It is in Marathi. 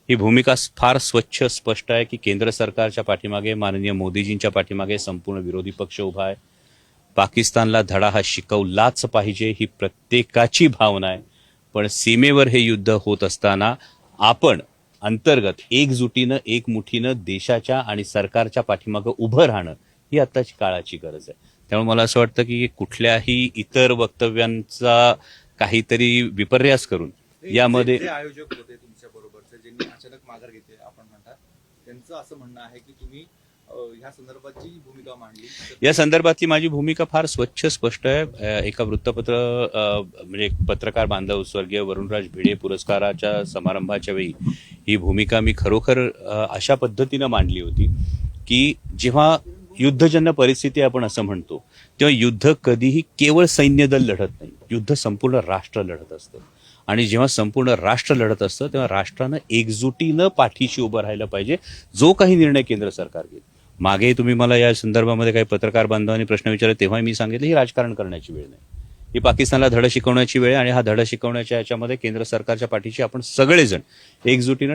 ही भूमिका फार स्वच्छ स्पष्ट आहे की केंद्र सरकारच्या पाठीमागे माननीय मोदीजींच्या पाठीमागे संपूर्ण विरोधी पक्ष उभा आहे. पाकिस्तानला धडा हा शिकवलाच पाहिजे ही प्रत्येकाची भावना आहे. पण सीमेवर हे युद्ध होत असताना आपण अंतर्गत एकजुटीनं एकमुठीनं देशाच्या आणि सरकारच्या पाठीमागं उभं राहणं ही आत्ताची काळाची गरज आहे. त्यामुळे मला असं वाटतं की कुठल्याही इतर वक्तव्यांचा काहीतरी विपर्यास करून यामध्ये जे आयोजक होते तुमच्या बरोबरचे ज्यांनी अचानक माघार घेतली आपण म्हणतात त्यांचं असं म्हणणं आहे की तुम्ही ह्या संदर्भात जी भूमिका मांडली या संदर्भातली माझी भूमिका फार स्वच्छ स्पष्ट आहे. एका वृत्तपत्र म्हणजे एक पत्रकार बांधव स्वर्गीय वरुणराज भिडे पुरस्काराच्या समारंभाच्या वेळी ही भूमिका मी खरोखर अशा पद्धतीनं मांडली होती की जेव्हा युद्धजन्य परिस्थिती आपण असं म्हणतो तेव्हा युद्ध कधीही केवळ सैन्य दल लढत नाही. युद्ध संपूर्ण राष्ट्र लढत असतं आणि जेव्हा संपूर्ण राष्ट्र लढत असतं तेव्हा राष्ट्रानं एकजुटीनं पाठीशी उभं राहिलं पाहिजे. जो काही निर्णय केंद्र सरकार घेईल. मागे तुम्ही मला या संदर्भामध्ये काही पत्रकार बांधवांनी प्रश्न विचारले तेव्हा मी सांगितलं ही राजकारण करण्याची वेळ नाही. ही पाकिस्तानला धडा शिकवण्याची वेळ आणि हा धडा शिकवण्याच्या याच्यामध्ये केंद्र सरकारच्या पाठीशी आपण सगळेजण एकजुटीनं